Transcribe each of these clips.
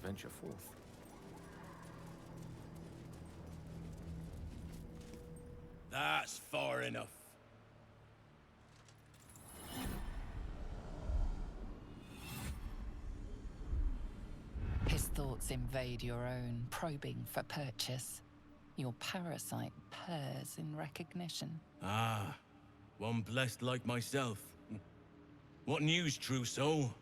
venture forth. That's far enough. His thoughts invade your own, probing for purchase. Your parasite purrs in recognition. Ah, one blessed like myself. What news, true soul?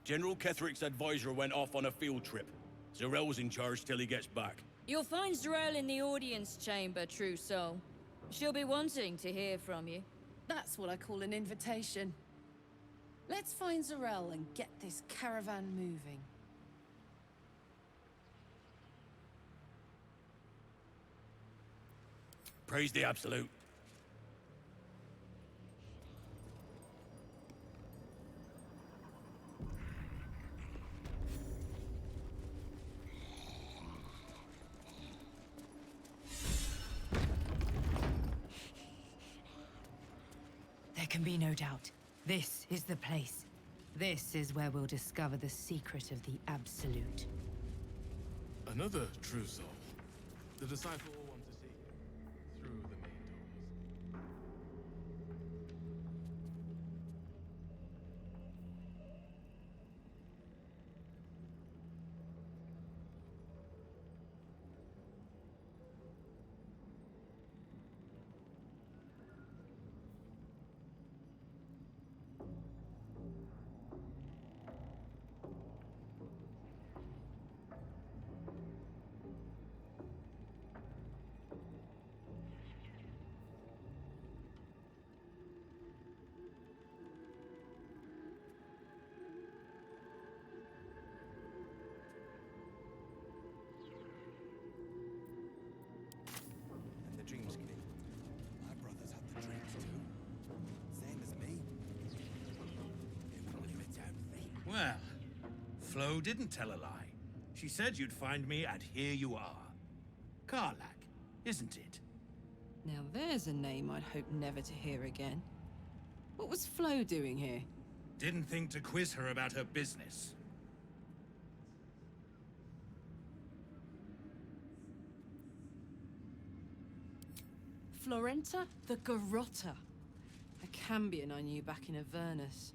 General Ketherick's advisor went off on a field trip. Zarel's in charge till he gets back. You'll find Zarel in the audience chamber, true soul. She'll be wanting to hear from you. That's what I call an invitation. Let's find Zarel and get this caravan moving. Praise the Absolute. There can be no doubt. This is the place. This is where we'll discover the secret of the Absolute. Another true soul. The disciple will want to see you through the main doors. And the dreams king. My brothers had the dreams too. Same as me. They wouldn't live it down me. Well, Flo didn't tell a lie. She said you'd find me, and here you are. Karlach, isn't it? Now there's a name I'd hope never to hear again. What was Flo doing here? Didn't think to quiz her about her business. Florenta the Garotta. A Cambion I knew back in Avernus.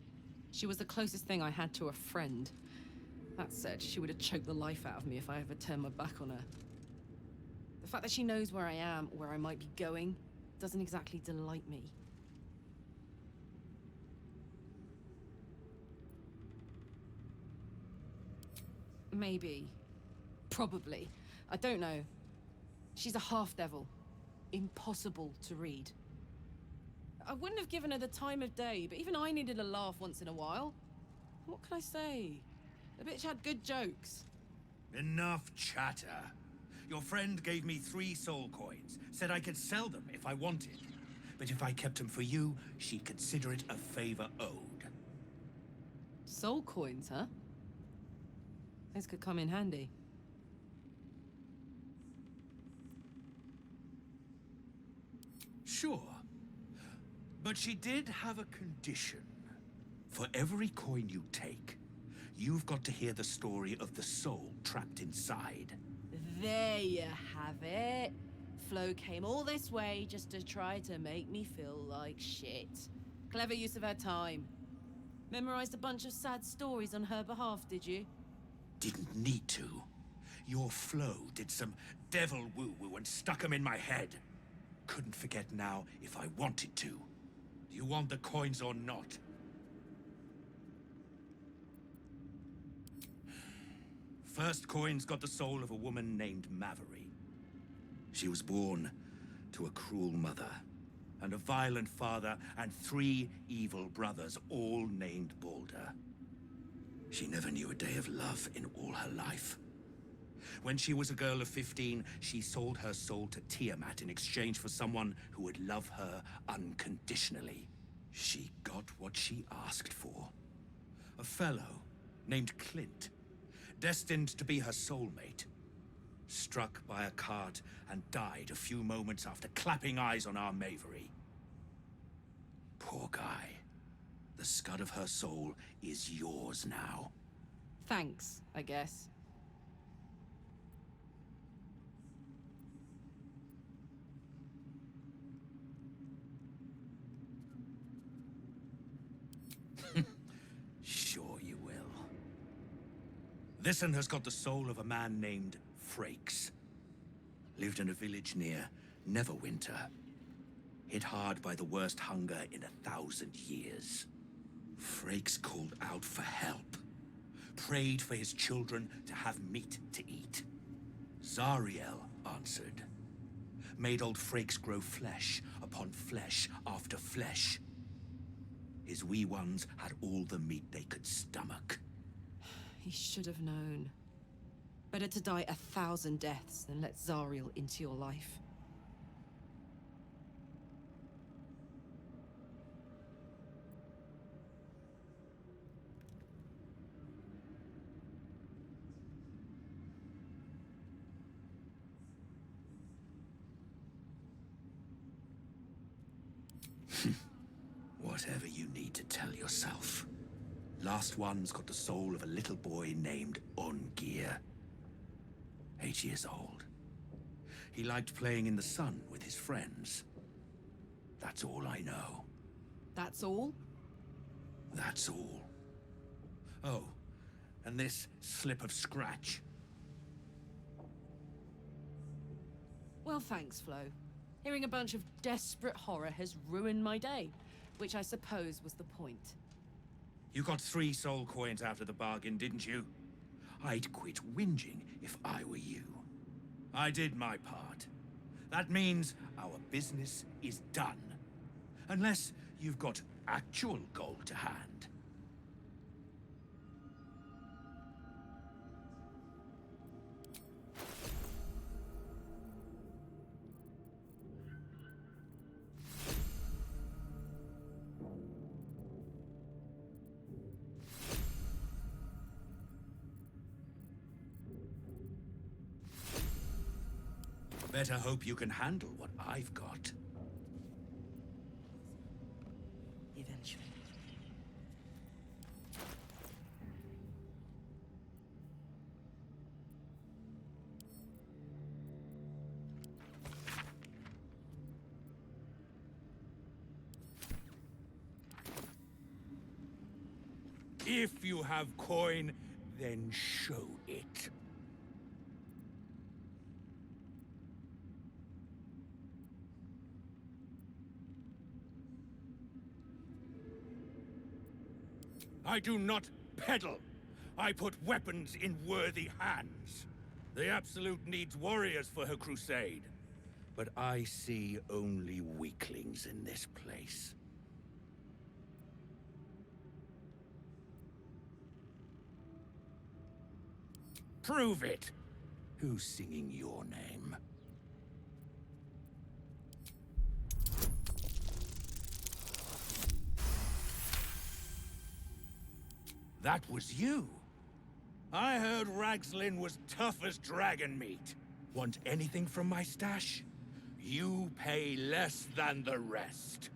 She was the closest thing I had to a friend. That said, she would have choked the life out of me if I ever turned my back on her. The fact that she knows where I am, where I might be going, doesn't exactly delight me. Maybe. Probably. I don't know. She's a half-devil. Impossible to read. I wouldn't have given her the time of day, but even I needed a laugh once in a while. What can I say? The bitch had good jokes. Enough chatter. Your friend gave me 3 soul coins, said I could sell them if I wanted. But if I kept them for you, she'd consider it a favor owed. Soul coins, huh? Those could come in handy. Sure. But she did have a condition. For every coin you take, you've got to hear the story of the soul trapped inside. There you have it. Flo came all this way just to try to make me feel like shit. Clever use of her time. Memorized a bunch of sad stories on her behalf, did you? Didn't need to. Your Flo did some devil woo-woo and stuck 'em in my head. Couldn't forget now if I wanted to. Do you want the coins or not? First coin's got the soul of a woman named Maveri. She was born to a cruel mother, and a violent father, and 3 evil brothers, all named Baldur. She never knew a day of love in all her life. When she was a girl of 15, she sold her soul to Tiamat in exchange for someone who would love her unconditionally. She got what she asked for. A fellow named Clint, destined to be her soulmate. Struck by a cart and died a few moments after clapping eyes on our Mavery. Poor guy. The scud of her soul is yours now. Thanks, I guess. Sure you will. This'n has got the soul of a man named Frakes. Lived in a village near Neverwinter. Hit hard by the worst hunger in 1,000 years. Frakes called out for help. Prayed for his children to have meat to eat. Zariel answered. Made old Frakes grow flesh upon flesh after flesh. His wee ones had all the meat they could stomach. He should have known. Better to die 1,000 deaths than let Zariel into your life. Whatever you need to tell yourself. Last one's got the soul of a little boy named Ungir. 8 years old. He liked playing in the sun with his friends. That's all I know. That's all? That's all. Oh, and this slip of scratch. Well, thanks, Flo. Hearing a bunch of desperate horror has ruined my day, which I suppose was the point. You got 3 soul coins out of the bargain, didn't you? I'd quit whinging if I were you. I did my part. That means our business is done. Unless you've got actual gold to hand. Better hope you can handle what I've got. Eventually. If you have coin, then show it. I do not peddle. I put weapons in worthy hands. The Absolute needs warriors for her crusade. But I see only weaklings in this place. Prove it. Who's singing your name? That was you. I heard Ragslin was tough as dragon meat. Want anything from my stash? You pay less than the rest.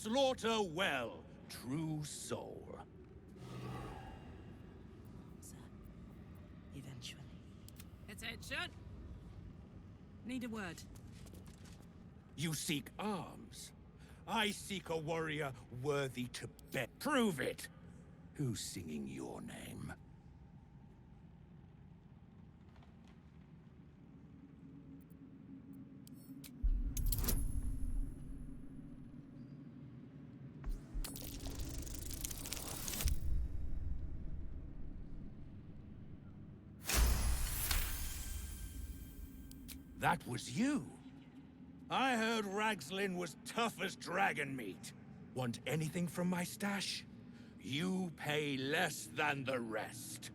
Slaughter well, true soul. Sir, eventually. Attention! Need a word. You seek arms. I seek a warrior worthy to bet. Prove it! Who's singing your name? That was you. I heard Ragslin was tough as dragon meat. Want anything from my stash? You pay less than the rest.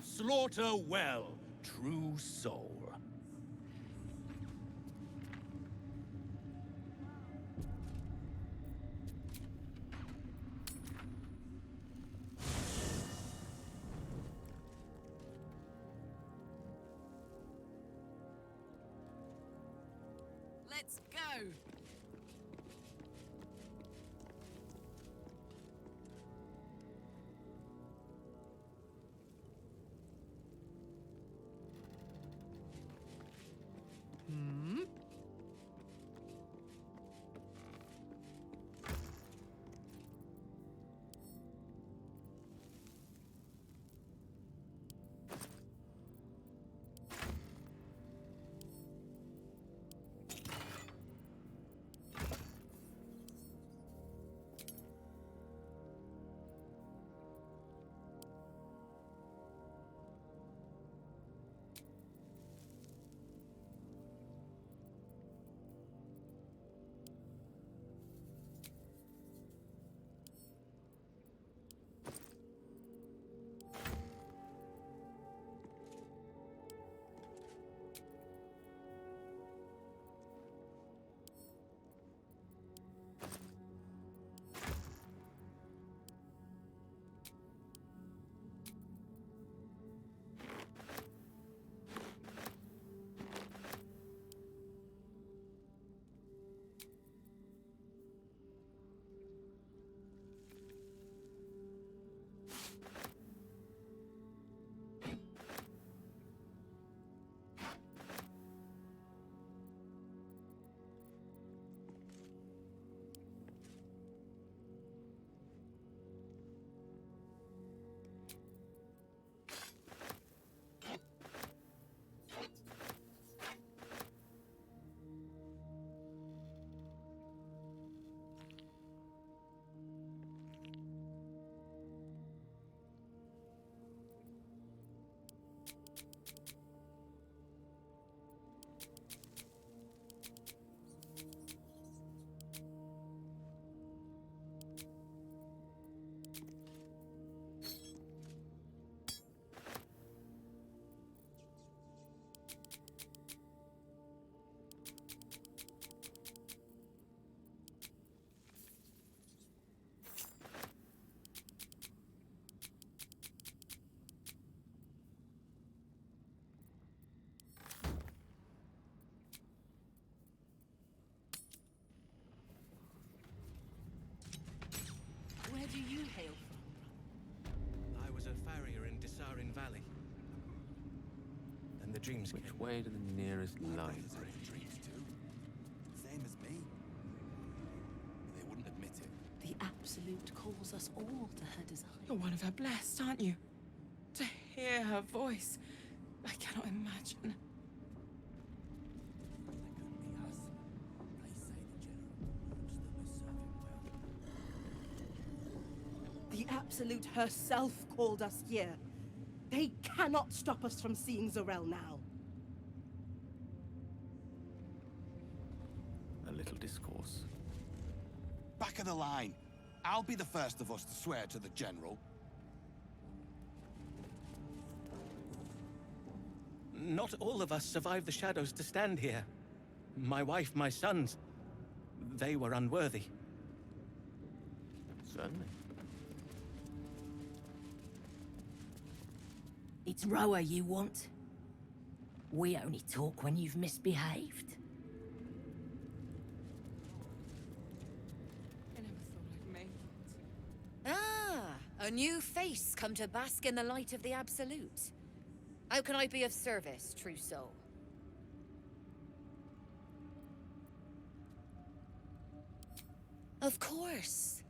Slaughter well, true soul. Let's go! the dreamscape. Which way to the nearest My library? brothers had the dreams too. Same as me. They wouldn't admit it. The Absolute calls us all to her design. You're one of her blessed, aren't you? To hear her voice, I cannot imagine. They couldn't be us. They say the general wants them as serving well. The Absolute herself called us here. They cannot stop us from seeing Zorel now. A little discourse. Back of the line. I'll be the first of us to swear to the general. Not all of us survived the shadows to stand here. My wife, my sons, they were unworthy. Certainly. It's Roa you want? We only talk when you've misbehaved. I never thought I'd make it. Ah, a new face come to bask in the light of the Absolute. How can I be of service, true soul? Of course.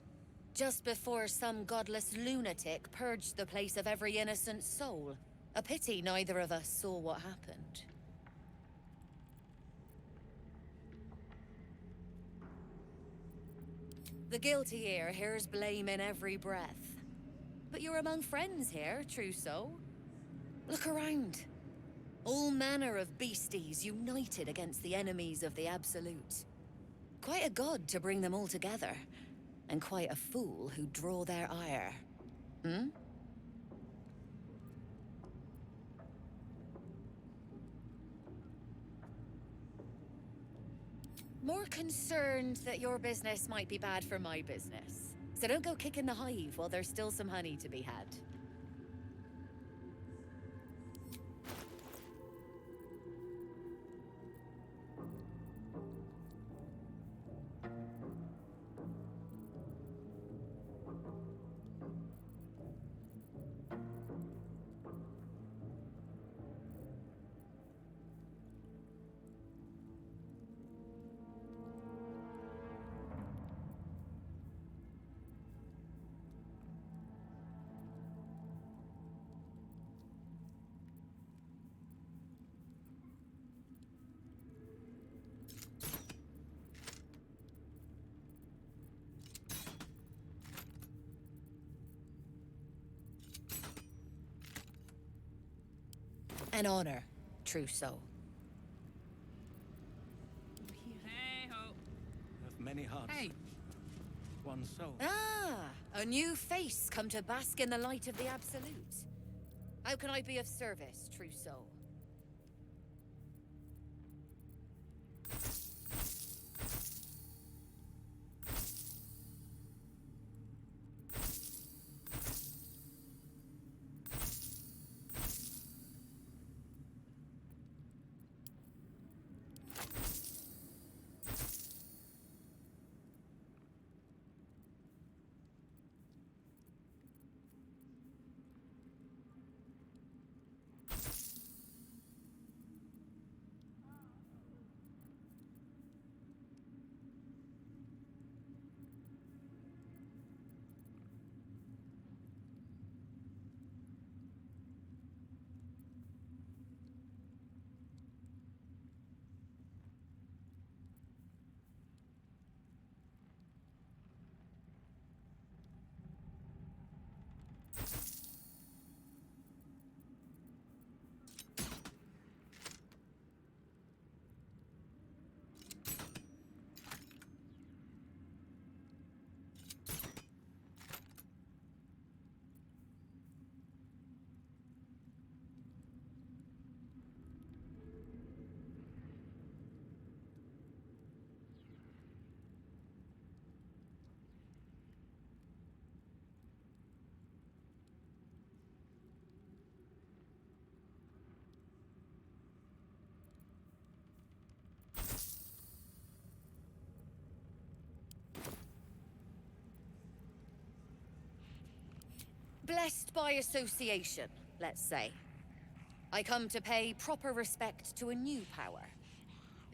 Just before some godless lunatic purged the place of every innocent soul. A pity neither of us saw what happened. The guilty ear hears blame in every breath. But you're among friends here, true soul. Look around. All manner of beasties united against the enemies of the Absolute. Quite a god to bring them all together. And quite a fool who'd draw their ire. Hmm? More concerned that your business might be bad for my business. So don't go kicking the hive while there's still some honey to be had. An honor, true soul. Hey-ho. Of many hearts. Hey, One soul. Ah, a new face come to bask in the light of the Absolute. How can I be of service, true soul? Blessed by association, let's say. I come to pay proper respect to a new power.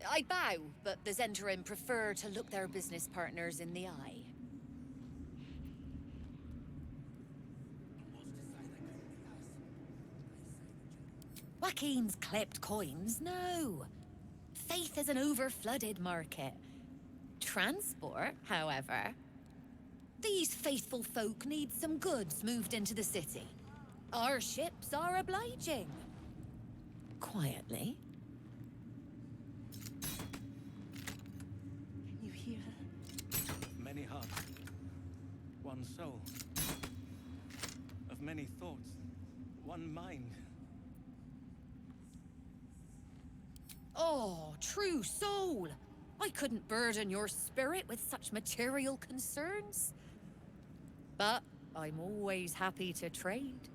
I bow, but the Zentarim prefer to look their business partners in the eye. Joaquin's clipped coins? No. Faith is an over-flooded market. Transport, however. These faithful folk need some goods moved into the city. Our ships are obliging. Quietly. Can you hear her? Of many hearts, one soul. Of many thoughts, one mind. Oh, true soul! I couldn't burden your spirit with such material concerns. But I'm always happy to trade.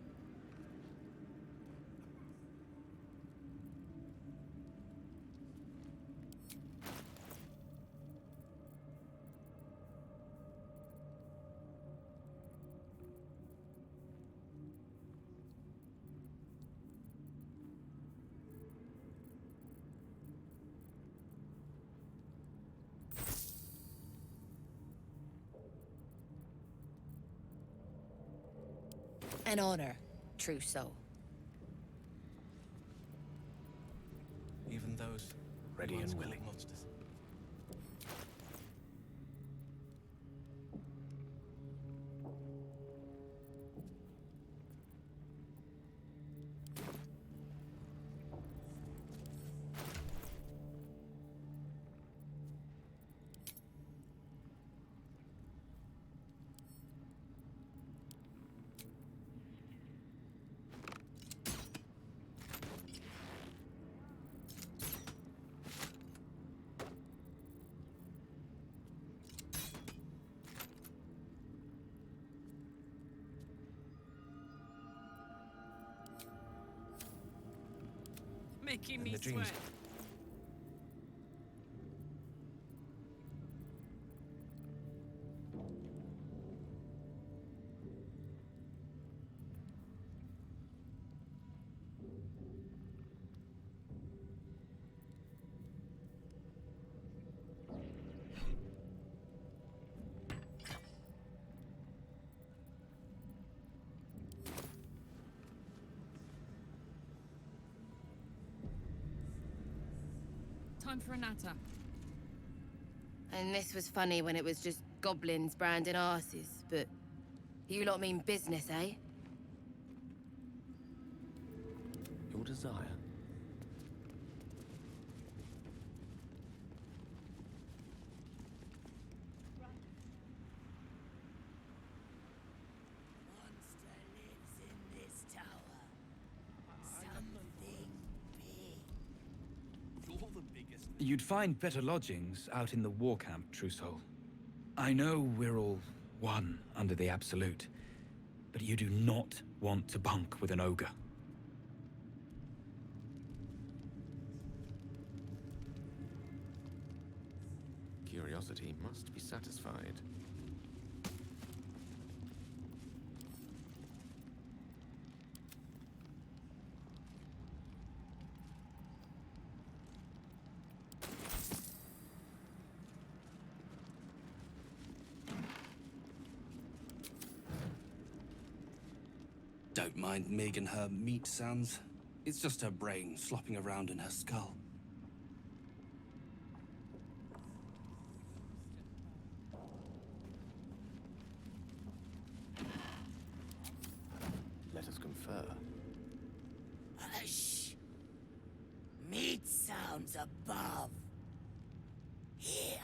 An honor, true soul. Even those Ready once and called willing. monsters. Making And me the dreams. sweat. Time for a natter. And this was funny when it was just goblins branding arses, but you lot mean business, eh? Your desire. Monster lives in this tower. Something big. You're the biggest. You'd find better lodgings out in the war camp, True Soul. I know we're all one under the Absolute, but you do not want to bunk with an ogre. Curiosity must be satisfied. Don't mind Mig and her meat sounds. It's just her brain slopping around in her skull. Let us confer. Hush! Meat sounds above. Here.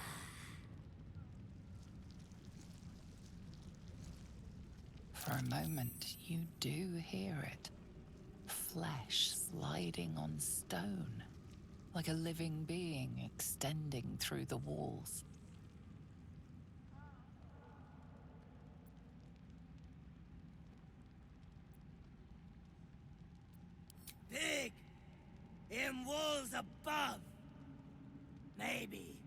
For a moment, you do hear it. Flesh sliding on stone, like a living being extending through the walls. Big! In walls above! Maybe.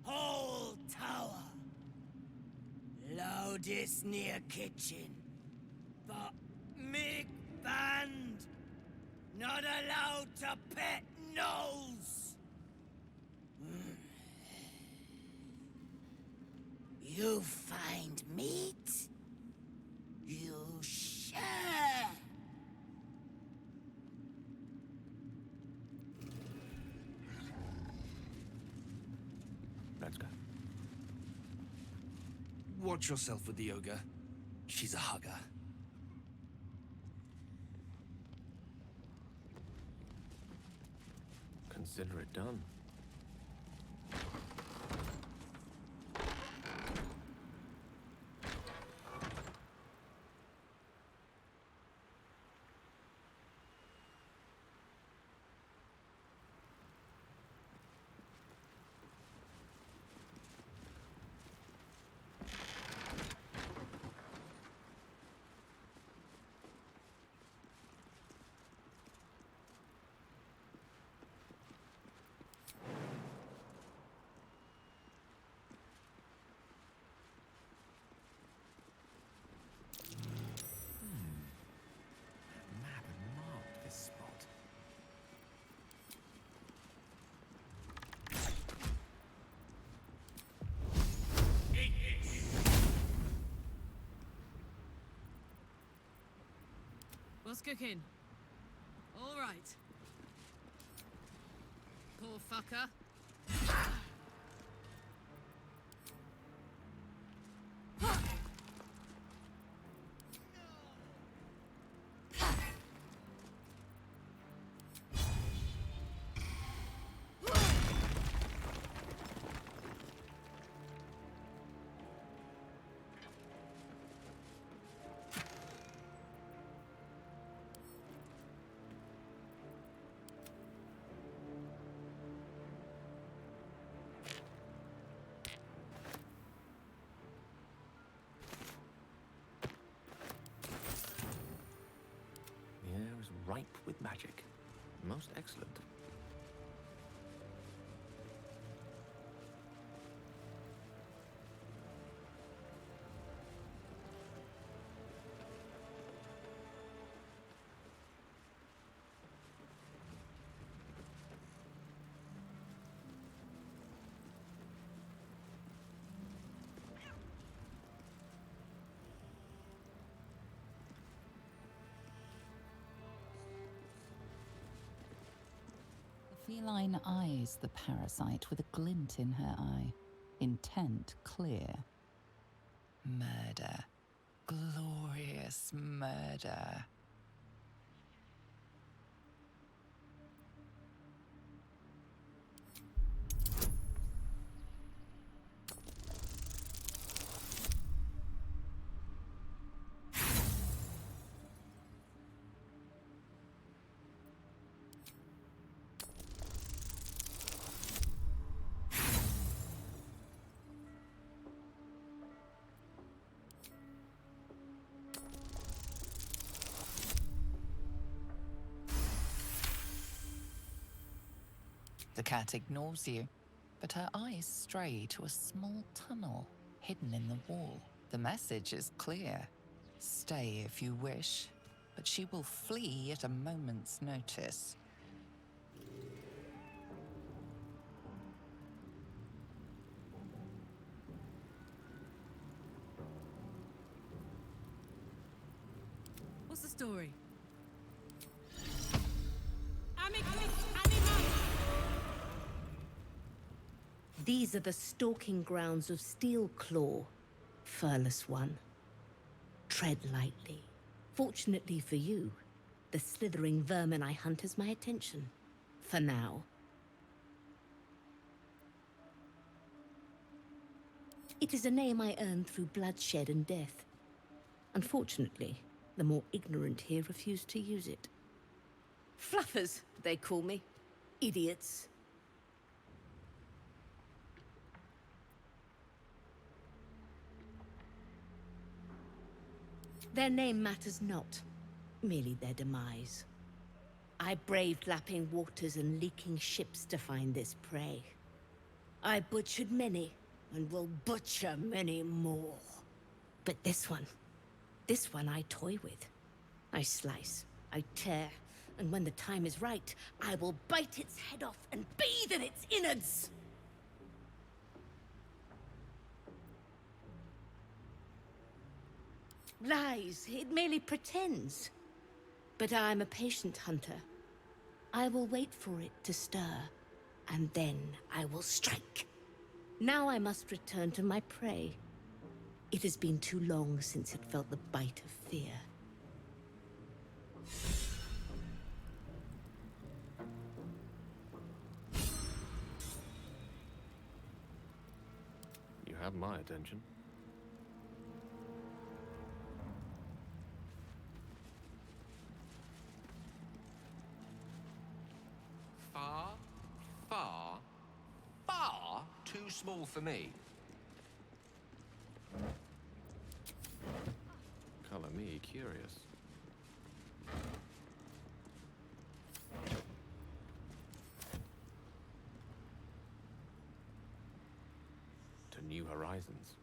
Whole tower. Loudest near kitchen. But Mig band! Not allowed to pet gnolls! You find meat? You share! Let's go. Watch yourself with the ogre. She's a hugger. Consider it done. Map and marked this spot. What's cooking? All right. Poor fucker. The air is ripe with magic. Most excellent. The feline eyes the parasite with a glint in her eye, intent clear. Murder. Glorious murder. The cat ignores you, but her eyes stray to a small tunnel hidden in the wall. The message is clear. Stay if you wish, but she will flee at a moment's notice. What's the story? These are the stalking grounds of Steelclaw, furless one. Tread lightly. Fortunately for you, the slithering vermin I hunt has my attention. For now. It is a name I earned through bloodshed and death. Unfortunately, the more ignorant here refuse to use it. Fluffers, they call me. Idiots. Their name matters not, merely their demise. I braved lapping waters and leaking ships to find this prey. I butchered many, and will butcher many more. But this one I toy with. I slice, I tear, and when the time is right, I will bite its head off and bathe in its innards! Lies, it merely pretends. But I'm a patient hunter. I will wait for it to stir, and then I will strike. Now I must return to my prey. It has been too long since it felt the bite of fear. You have my attention. Far, far, far too small for me. Color me curious. To new horizons.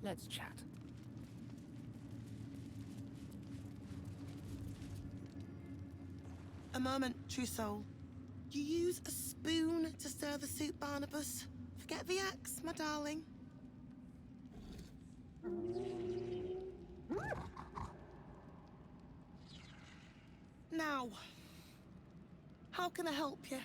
Let's chat. A moment, true soul. You use a spoon to stir the soup, Barnabas. Forget the axe, my darling. Now, how can I help you?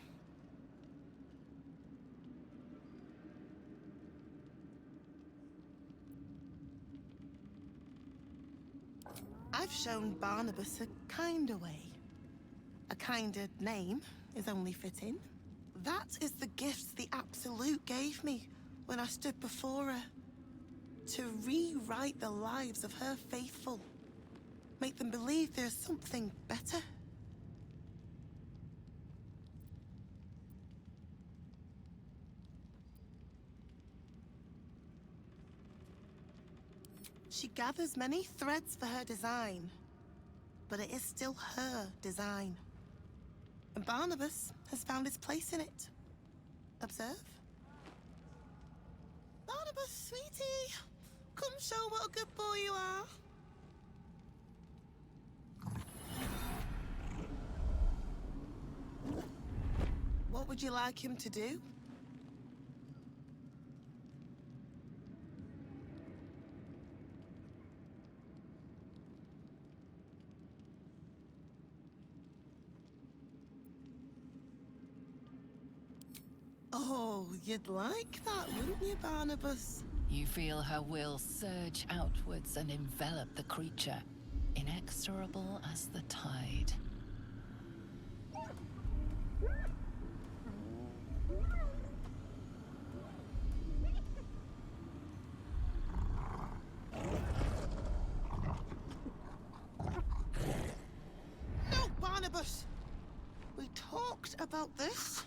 I've shown Barnabas a kinder way. A kinder name is only fitting. That is the gift the Absolute gave me when I stood before her. To rewrite the lives of her faithful. Make them believe there's something better. She gathers many threads for her design, but it is still her design. And Barnabas has found his place in it. Observe. Barnabas, sweetie, come show what a good boy you are. What would you like him to do? Oh, you'd like that, wouldn't you, Barnabas? You feel her will surge outwards and envelop the creature, inexorable as the tide. No, Barnabas! We talked about this.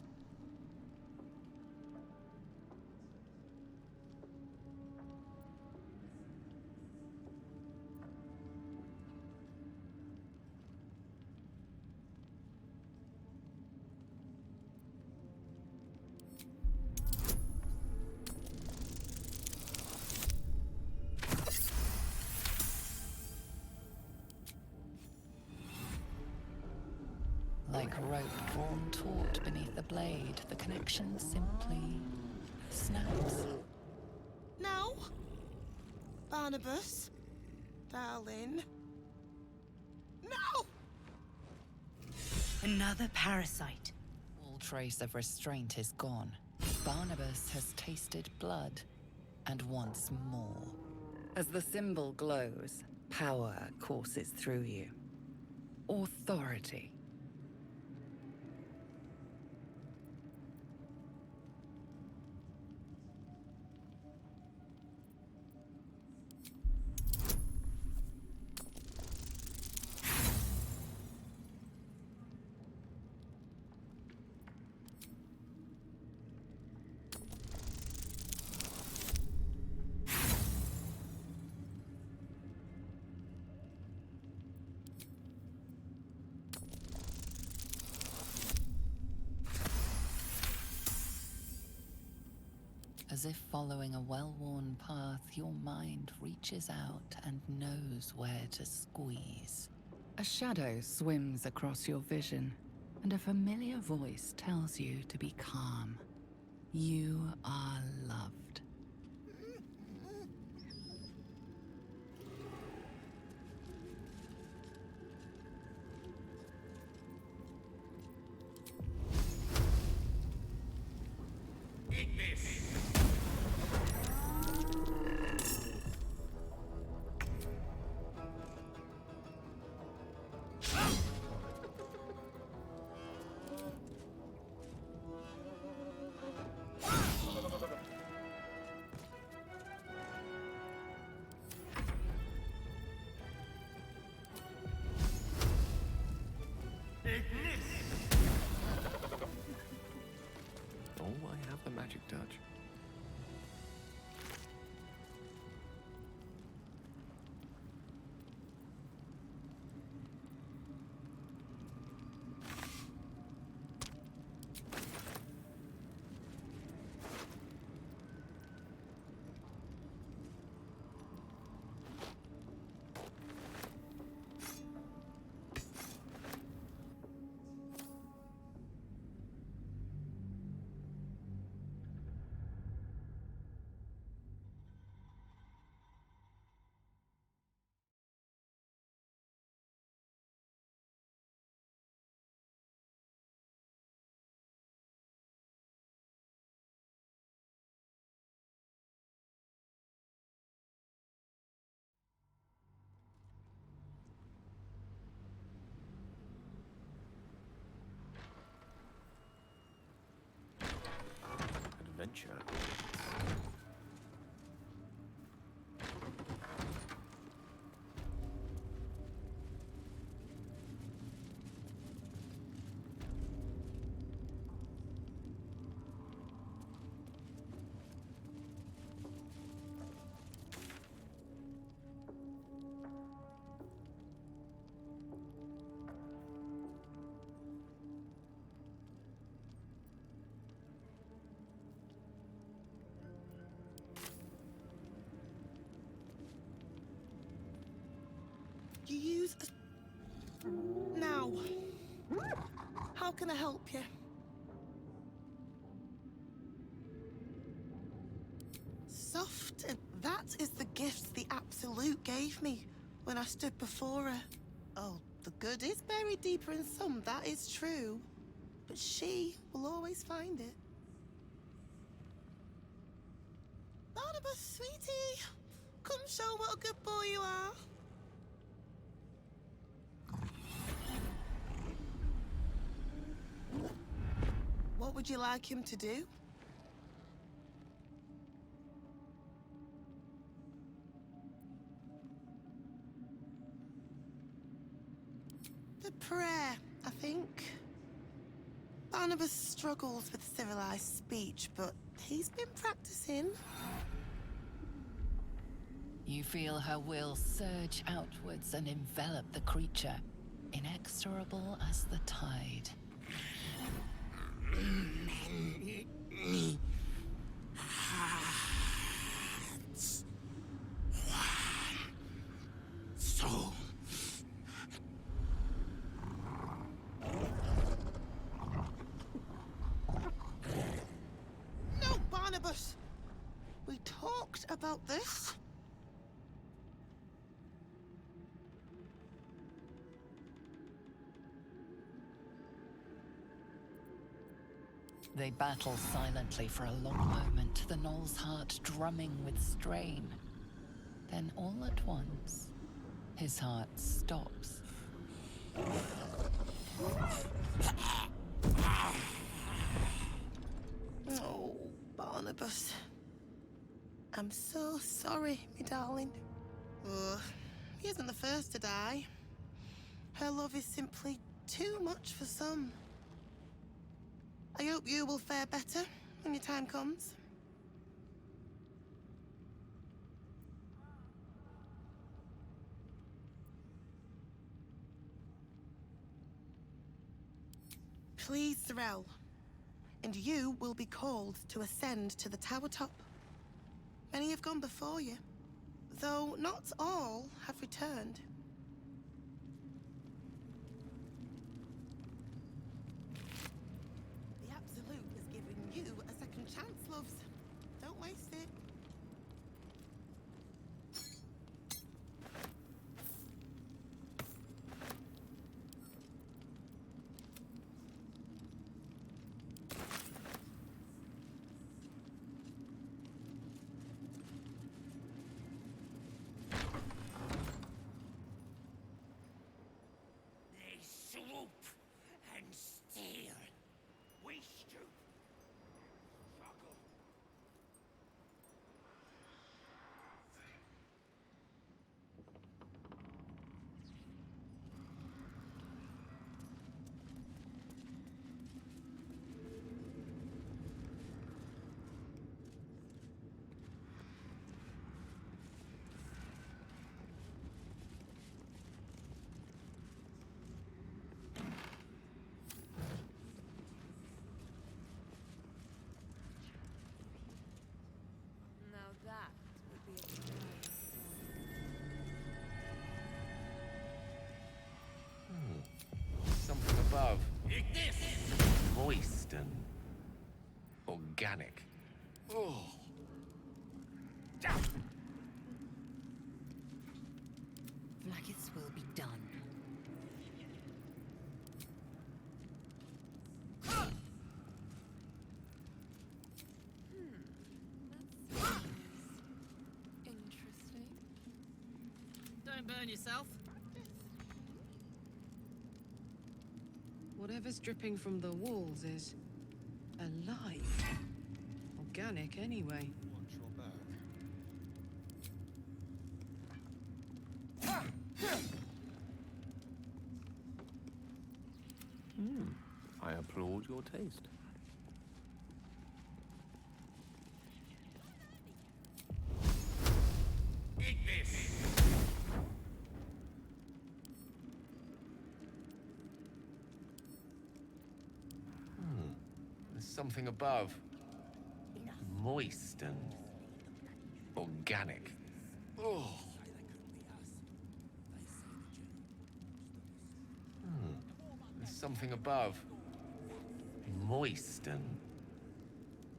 Like rope drawn taut beneath the blade, the connection simply snaps. No? Barnabas? Darling? No! Another parasite. All trace of restraint is gone. Barnabas has tasted blood, and wants more. As the symbol glows, power courses through you. Authority. As if following a well-worn path, your mind reaches out and knows where to squeeze. A shadow swims across your vision, and a familiar voice tells you to be calm. You are loved. Oh, I have the magic touch. Adventure. You use a... Now. How can I help you? Soft, and that is the gift the Absolute gave me when I stood before her. Oh, the good is buried deeper in some, that is true. But she will always find it. Barnabas, sweetie, come show what a good boy you are. What would you like him to do? The prayer, I think. Barnabas struggles with civilized speech, but he's been practicing. You feel her will surge outwards and envelop the creature, inexorable as the tide. Soul. No, Barnabas! We talked about this. They battle silently for a long moment, the gnoll's heart drumming with strain. Then all at once, his heart stops. Oh, Barnabas. I'm so sorry, me darling. Oh, he isn't the first to die. Her love is simply too much for some. I hope you will fare better when your time comes. Please, Sorrel. And you will be called to ascend to the tower top. Many have gone before you, though not all have returned. The Absolute is giving you a second chance, loves. Don't waste it. They swoop and steal. We stoop. Struggle. Now that would be a Something above. Moist and organic. Oh. Flaggets will be done. Interesting. Don't burn yourself. Whatever's dripping from the walls is alive. Organic, anyway. Watch your back. I applaud your taste. Eat this! There's something above. Moist and organic. Oh. There's something above. Moist and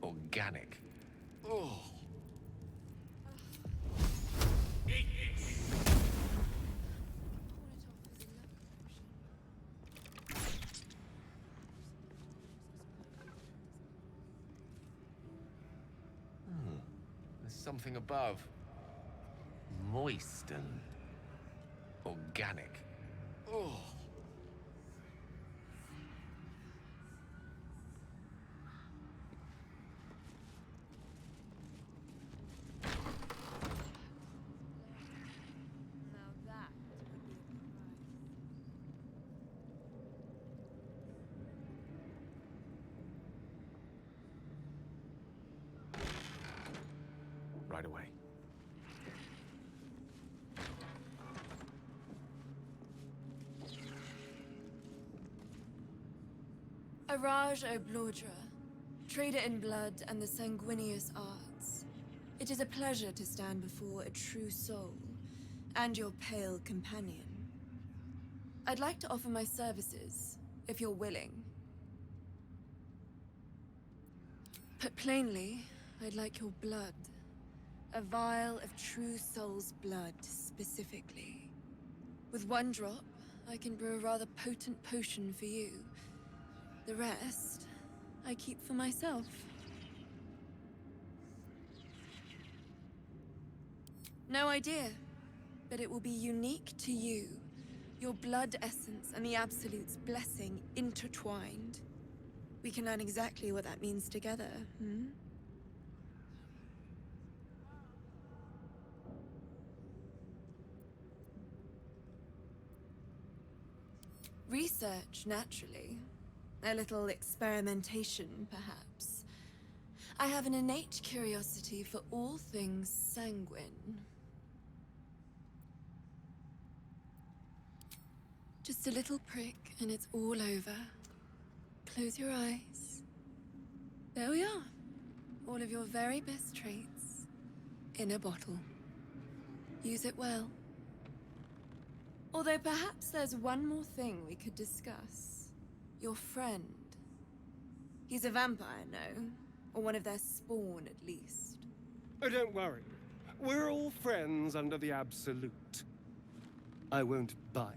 organic. Oh. Eat this! There's something above. Moist and organic. Oh. Now that would be a Right away. Araj O'Blodra, trader in blood and the sanguineous arts. It is a pleasure to stand before a true soul and your pale companion. I'd like to offer my services, if you're willing. Put plainly, I'd like your blood. A vial of true soul's blood, specifically. With one drop, I can brew a rather potent potion for you. The rest, I keep for myself. No idea. But it will be unique to you. Your blood essence and the Absolute's blessing intertwined. We can learn exactly what that means together, hmm? Research, naturally. A little experimentation, perhaps. I have an innate curiosity for all things sanguine. Just a little prick, and it's all over. Close your eyes. There we are. All of your very best traits in a bottle. Use it well. Although perhaps there's one more thing we could discuss. Your friend. He's a vampire, no? Or one of their spawn, at least. Oh, don't worry. We're all friends under the Absolute. I won't bite.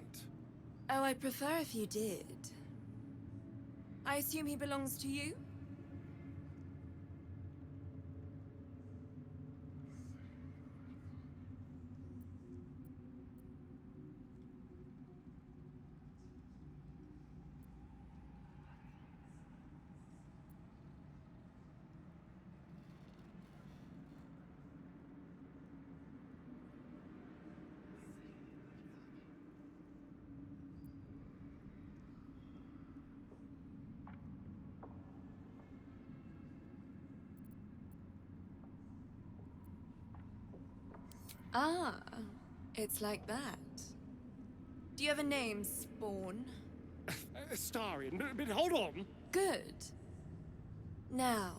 Oh, I'd prefer if you did. I assume he belongs to you? Ah, it's like that. Do you have a name, Spawn? Astarion, but hold on. Good. Now,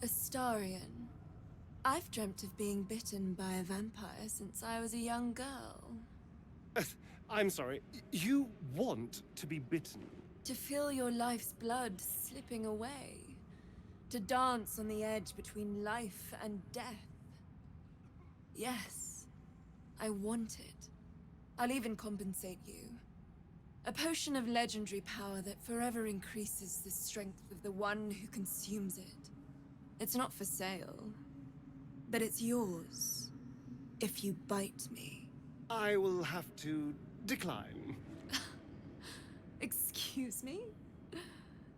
Astarion. I've dreamt of being bitten by a vampire since I was a young girl. I'm sorry, you want to be bitten? To feel your life's blood slipping away. To dance on the edge between life and death. Yes. I want it. I'll even compensate you. A potion of legendary power that forever increases the strength of the one who consumes it. It's not for sale, but it's yours, if you bite me. I will have to decline. Excuse me?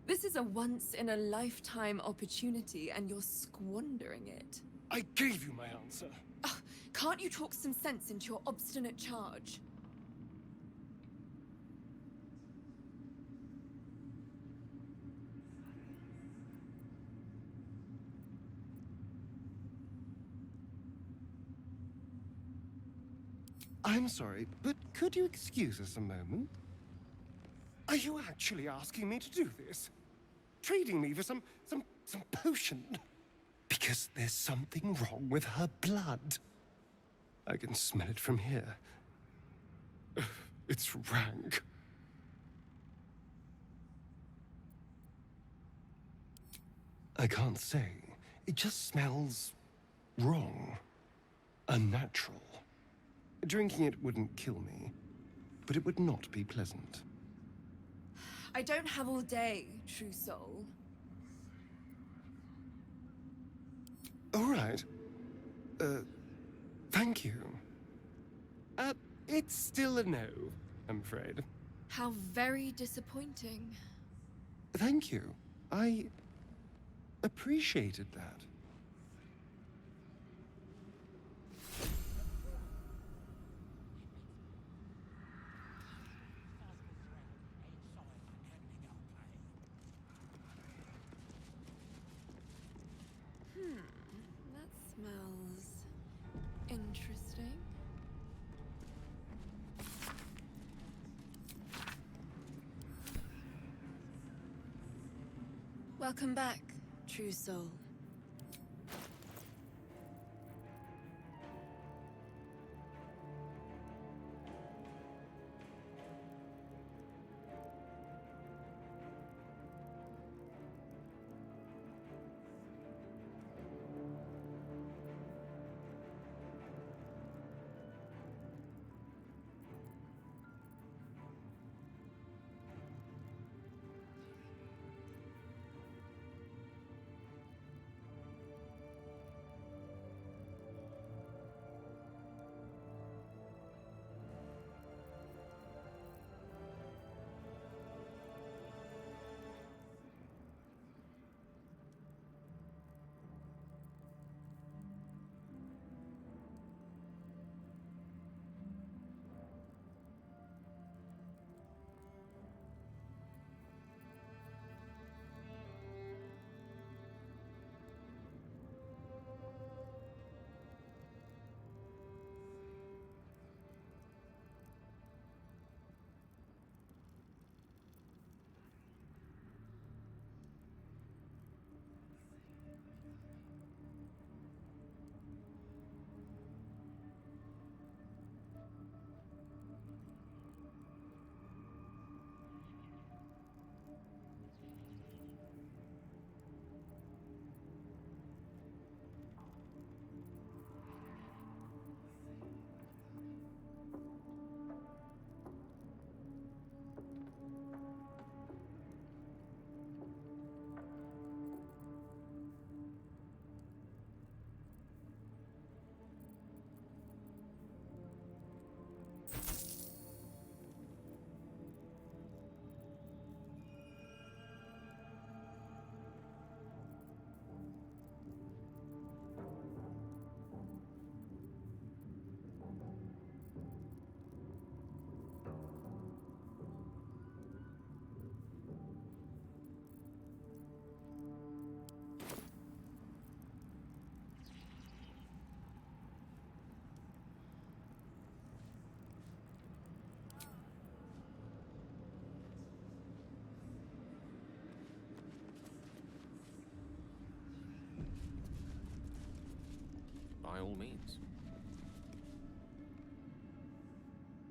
This is a once-in-a-lifetime opportunity, and you're squandering it. I gave you my answer. Can't you talk some sense into your obstinate charge? I'm sorry, but could you excuse us a moment? Are you actually asking me to do this? Trading me for some potion? Because there's something wrong with her blood. I can smell it from here. It's rank. I can't say. It just smells wrong. Unnatural. Drinking it wouldn't kill me, but it would not be pleasant. I don't have all day, true soul. All right. Thank you. It's still a no, I'm afraid. How very disappointing. Thank you. I appreciated that. That smells interesting. Welcome back, true soul. all means.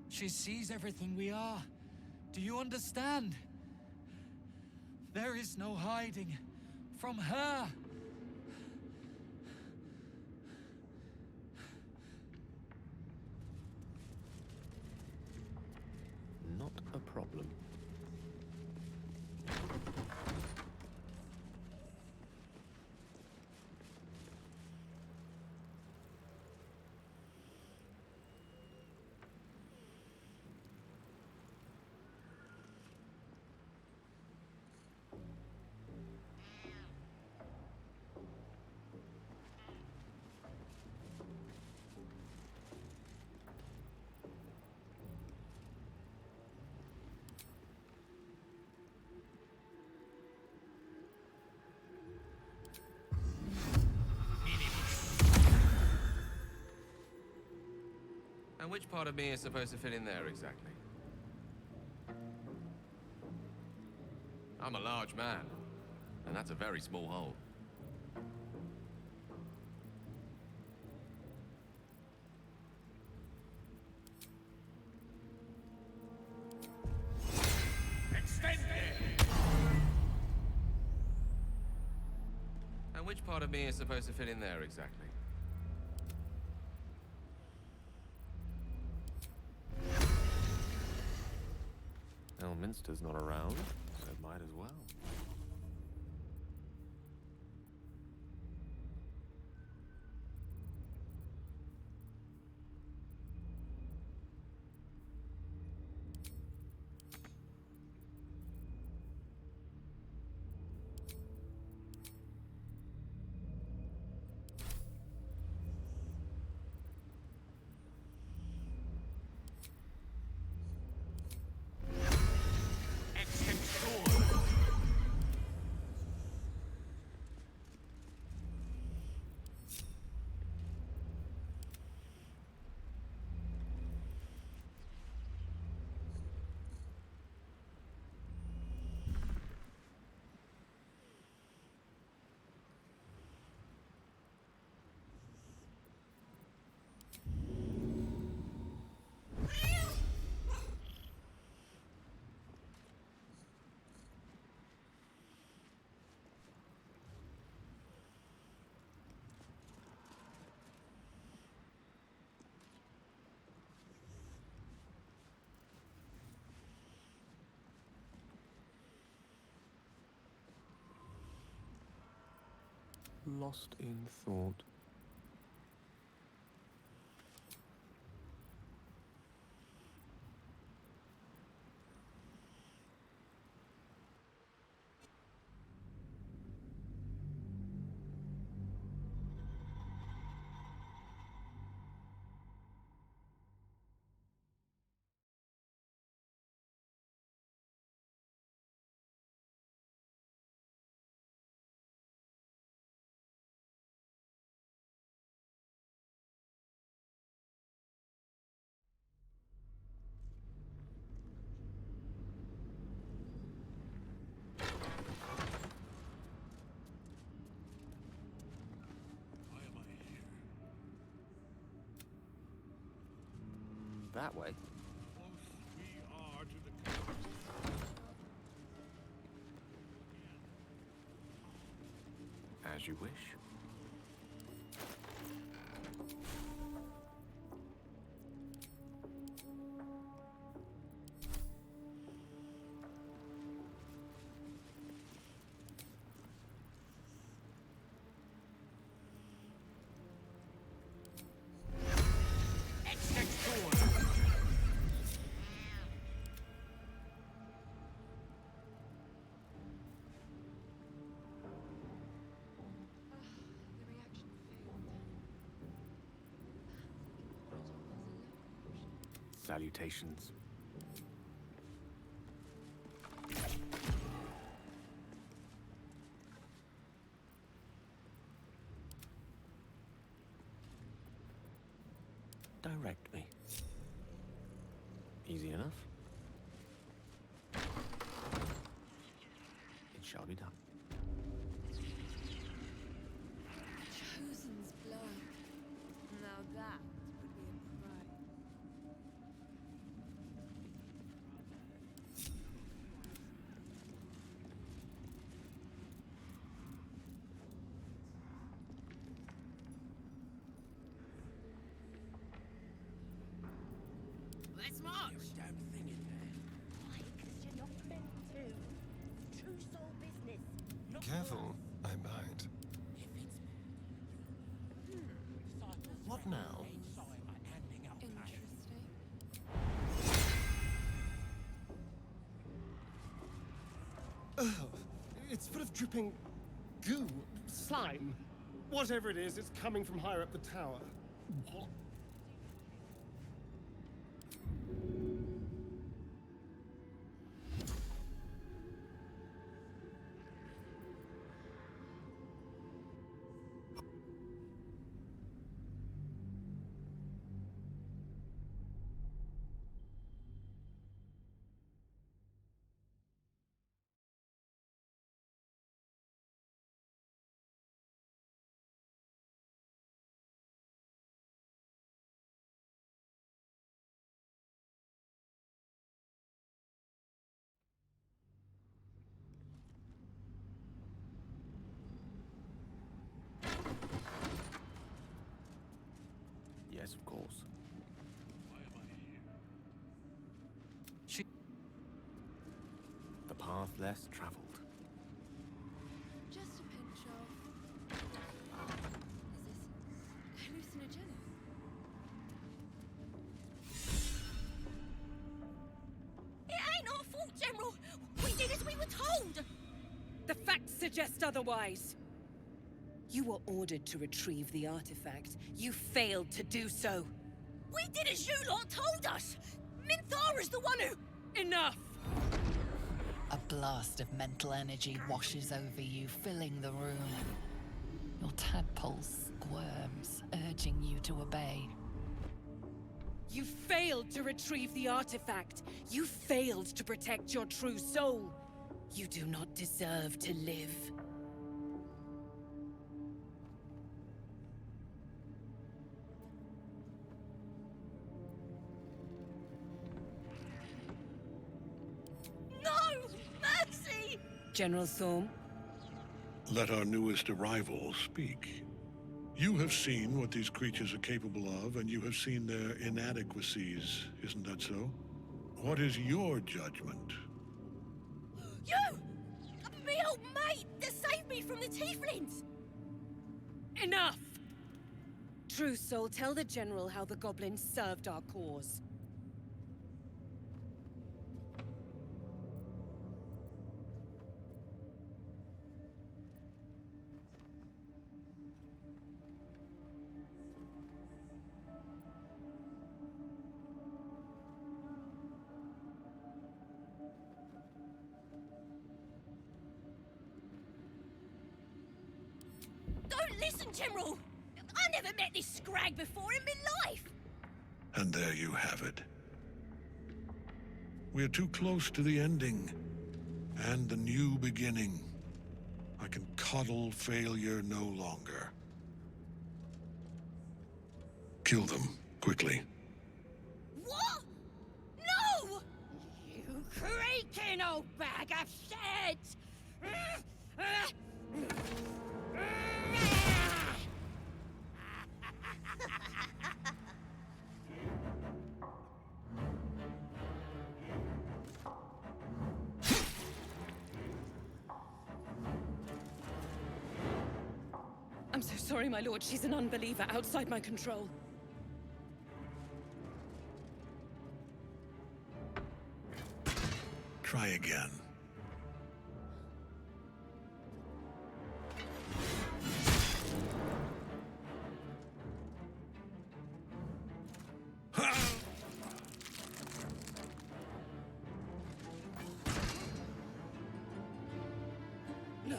She sees everything we are. Do you understand? There is no hiding from her. Not a problem. And which part of me is supposed to fit in there exactly? I'm a large man, and that's a very small hole. And which part of me is supposed to fit in there exactly? Elminster's not around, so might as well. Lost in thought. That way. As you wish. Salutations. Direct me. Easy enough. It shall be done. Chosen's blood. That would be a crime. Let's march! You're a damn thing in there. Why? Because you're not meant to. True soul business. Not Careful, I might. What now? Interesting. Oh, it's full of dripping goo, slime. Whatever it is, it's coming from higher up the tower. Yes, of course. The path less traveled. Just a pinch of... Is this hallucinogenic? It ain't our fault, General! We did as we were told! The facts suggest otherwise. You were ordered to retrieve the artifact. You failed to do so. We did as you lot told us! Minthara's the one who... Enough! A blast of mental energy washes over you, filling the room. Your tadpole squirms, urging you to obey. You failed to retrieve the artifact. You failed to protect your true soul. You do not deserve to live. No! Mercy! General Thorm? Let our newest arrival speak. You have seen what these creatures are capable of, and you have seen their inadequacies, isn't that so? What is your judgment? You! Me old mate that saved me from the tieflings! Enough! True Soul, tell the General how the goblins served our cause. Don't listen, General! I never met this scrag before in my life! And there you have it. We are too close to the ending, and the new beginning. I can coddle failure no longer. Kill them, quickly. What? No! You creaking old bag of shit! I'm so sorry, my lord. She's an unbeliever outside my control. Try again. No.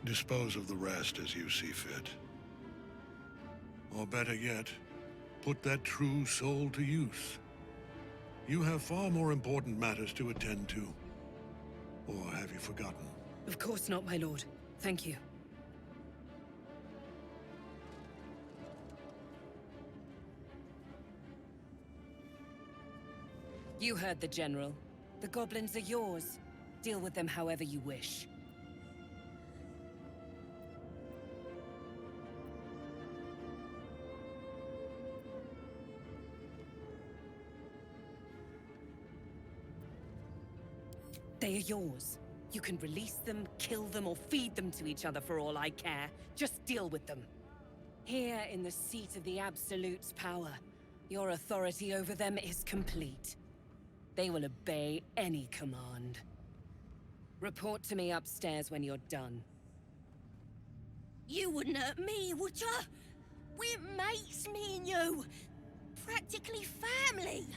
Dispose of the rest as you see fit. Or better yet, put that true soul to use. You have far more important matters to attend to. Or have you forgotten? Of course not, my lord. Thank you. You heard the General. The goblins are yours. Deal with them however you wish. They are yours. You can release them, kill them, or feed them to each other for all I care. Just deal with them. Here in the seat of the Absolute's power, your authority over them is complete. They will obey any command. Report to me upstairs when you're done. You wouldn't hurt me, would ya? We're mates, me and you. Practically family.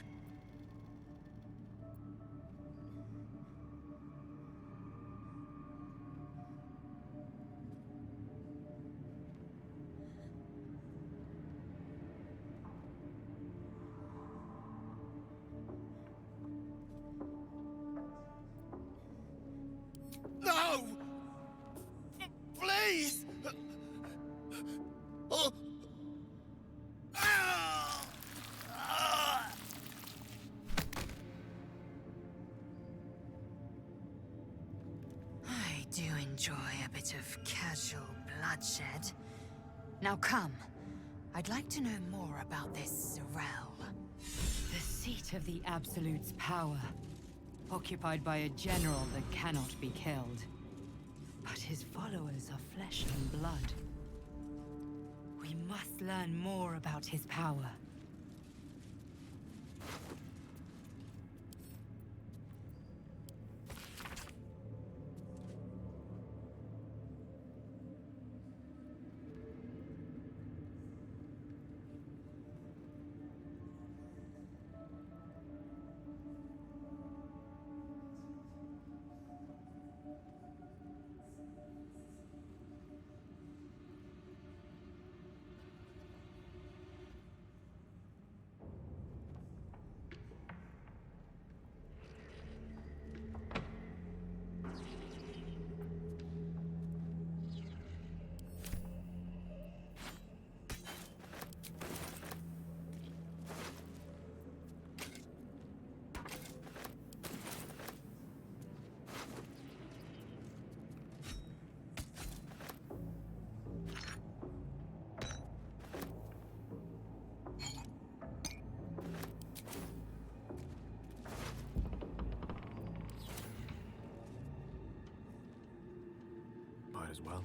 No! Please! Oh. I do enjoy a bit of casual bloodshed. Now come. I'd like to know more about this Sorrel. The seat of the Absolute's power. Occupied by a general that cannot be killed. But his followers are flesh and blood. We must learn more about his power. Might as well.